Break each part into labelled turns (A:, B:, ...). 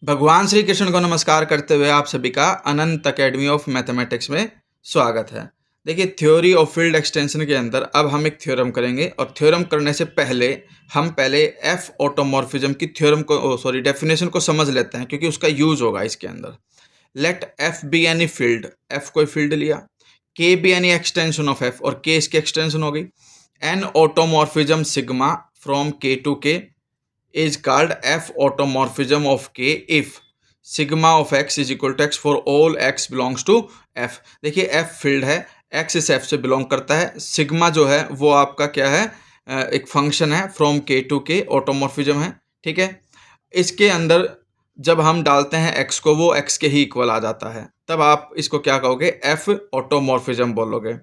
A: भगवान श्री कृष्ण को नमस्कार करते हुए आप सभी का अनंत अकेडमी ऑफ मैथमेटिक्स में स्वागत है। देखिए, थ्योरी ऑफ फील्ड एक्सटेंशन के अंदर अब हम एक थ्योरम करेंगे और थ्योरम करने से पहले हम पहले एफ ऑटोमॉर्फिज्म की थ्योरम को डेफिनेशन को समझ लेते हैं, क्योंकि उसका यूज होगा इसके अंदर। Let F be any field, F कोई फील्ड लिया, K be any extension of F और के इसकी एक्सटेंशन हो गई। An automorphism sigma from K to K is called F automorphism of K if sigma of x is equal to x for all x belongs to F। देखिए, F field है, x इस F से belong करता है, sigma जो है वो आपका क्या है, एक फंक्शन है, from K to K automorphism है। ठीक है, इसके अंदर जब हम डालते हैं x को, वो x के ही इक्वल आ जाता है, तब आप इसको क्या कहोगे, F ऑटोमॉर्फिज्म बोलोगे।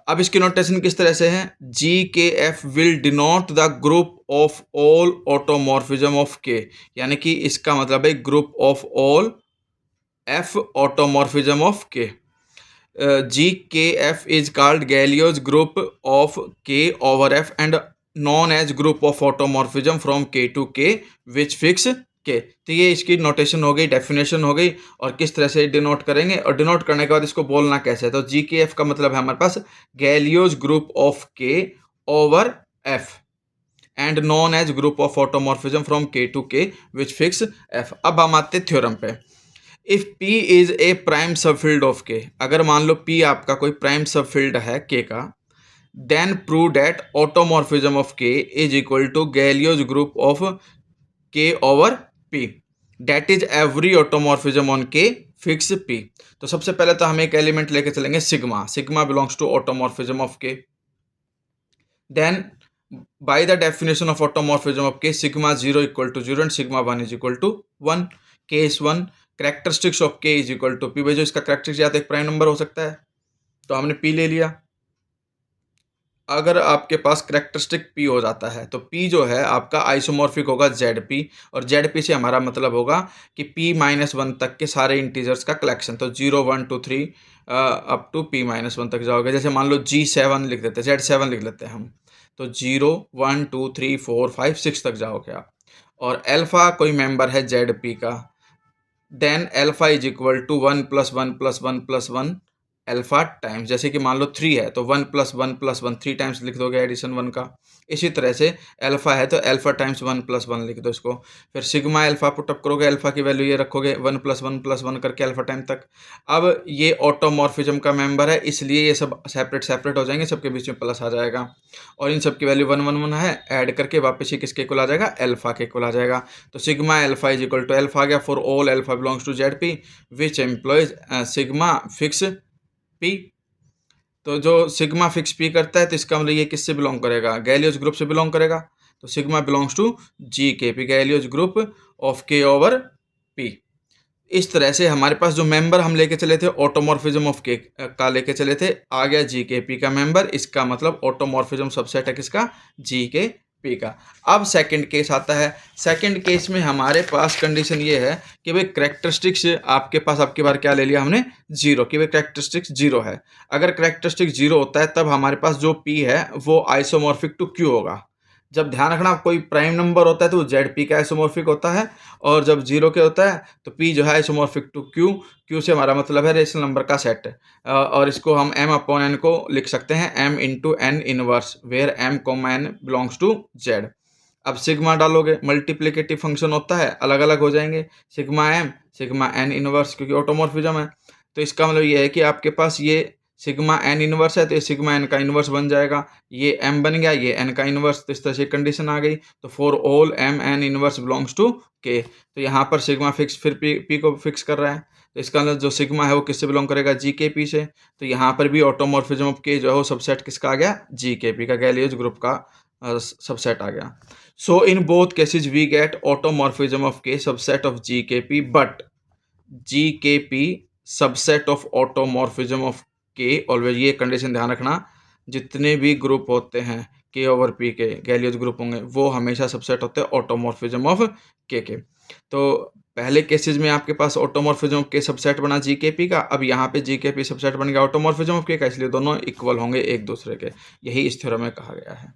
A: अब इसकी नोटेशन किस तरह से है, G K F will denote the group of all automorphism of K, यानी कि इसका मतलब है group of all F automorphism of K. G K F is called Galois group of K over F and known as group of automorphism from K to K which fix के। तो ये इसकी notation हो गई, definition हो गई, और किस तरह से डिनोट करेंगे, और डिनोट करने के बाद इसको बोलना कैसे है। तो जी के एफ का मतलब है हमारे पास गैलियोज group of K over F and known as group of automorphism from K to K which fix F. अब हम आते हैं थ्योरम पे। If P is a prime subfield of K, अगर मान लो P आपका कोई प्राइम सबफील्ड है K का, then prove that automorphism of K is equal to Galois group of K over P, that is every automorphism on K fix P। तो सबसे पहले तो हम एक एलिमेंट लेके चलेंगे sigma, sigma belongs to automorphism of K। Then by the definition of automorphism of K, sigma 0 equal to 0 and sigma 1 is equal to 1। case 1 characteristics of K is equal to P। भाई जो इसका characteristics या तो एक prime number हो सकता है, तो हमने P ले लिया। अगर आपके पास कैरेक्टरिस्टिक P हो जाता है तो P जो है आपका आइसोमॉर्फिक होगा ZP, और ZP से हमारा मतलब होगा कि P-1 तक के सारे इंटीजर्स का कलेक्शन। तो 0 1 2 3 अप टू P-1 तक जाओगे। जैसे मान लो G7 लिख देते हैं, Z7 लिख लेते हैं हम, तो 0 1 2 3 4 5 6 तक जाओगे आप। और एल्फा कोई मेंबर है ZP का, then alpha is equal to 1 + 1 + 1 + 1 alpha times. जैसे कि मान लो 3 है तो 1 + 1 + 1 3 टाइम्स लिख दोगे एडिशन 1 का। इसी तरह से एल्फा है तो एल्फा टाइम्स 1 + 1 लिख दो इसको। फिर सिग्मा एल्फा पुटअप करोगे, एल्फा की वैल्यू ये रखोगे 1 + 1 + 1 करके एल्फा टाइम तक। अब ये ऑटोमॉर्फिज्म का मेंबर है, इसलिए ये सब सेपरेट सेपरेट हो जाएंगे, सबके बीच में प्लस आ जाएगा, और इन सब की वैल्यू 1 1 1 है, ऐड करके वापस ये किसके इक्वल आ जाएगा, एल्फा के इक्वल आ जाएगा। तो sigma alpha is equal to alpha आ गया for all alpha belongs to ZP which implies sigma fix P। तो जो सिग्मा फिक्स P करता है तो इसका मतलब ये किससे बिलोंग करेगा, गैलियोज ग्रुप से बिलोंग करेगा। तो sigma belongs to GKP, Galois group of K over P। इस तरह से हमारे पास जो मेंबर हम लेके चले थे ऑटोमॉर्फिज्म ऑफ K का लेके चले थे, आ गया GKP का मेंबर। इसका मतलब ऑटोमॉर्फिज्म सबसेट है किसका, GKP का। अब सेकंड केस आता है। सेकंड केस में हमारे पास कंडीशन ये है कि भाई कैरेक्टरिस्टिक्स आपके पास आपकी बार क्या ले लिया हमने, 0, कि भाई कैरेक्टरिस्टिक्स 0 है। अगर कैरेक्टरिस्टिक्स 0 होता है तब हमारे पास जो P है वो आइसोमॉर्फिक टू Q होगा। जब ध्यान रखना कोई प्राइम नंबर होता है तो वो ZP का आइसोमॉर्फिक होता है, और जब 0 के होता है तो P जो है आइसोमॉर्फिक टू Q। Q से हमारा मतलब है रेशनल नंबर का सेट, और इसको हम M/N को लिख सकते हैं M × N inverse, where M, N belongs to Z। अब सिग्मा डालोगे, मल्टीप्लिकेटिव फंक्शन होता है, अलग अलग हो जाएंगे, sigma M sigma N inverse, क्योंकि ऑटोमॉर्फिज्म है। तो इसका मतलब ये है कि आपके पास ये सिग्मा N इनवर्स है तो ये सिग्मा N का इनवर्स बन जाएगा, ये M बन गया, ये N का इनवर्स। तो इस तरह से कंडीशन आ गई। तो for all M N inverse belongs to K, तो यहाँ पर सिग्मा फिक्स फिर P को फिक्स कर रहा है, तो इसका मतलब जो सिग्मा है वो किससे बिलोंग करेगा, GKP से। तो यहाँ पर भी ऑटोमॉर्फिज्म ऑफ K जो है वो सबसेट किसका आ गया, GKP का, गैलियोज ग्रुप का सबसेट आ गया। So in both cases we get automorphism of K subset of GKP, but GKP subset of automorphism of K always. ये कंडीशन ध्यान रखना, जितने भी ग्रुप होते हैं K ओवर P के गैलियोज ग्रुप होंगे वो हमेशा सबसेट होते हैं ऑटोमॉर्फिज्म ऑफ K के। तो पहले केसेस में आपके पास ऑटोमॉर्फिज्म ऑफ K सबसेट बना GKP का, अब यहाँ पे GKP सबसेट बन गया ऑटोमॉर्फिज्म ऑफ K का, इसलिए दोनों इक्वल होंगे एक दूसरे के। यही इस थ्योरम में कहा गया है।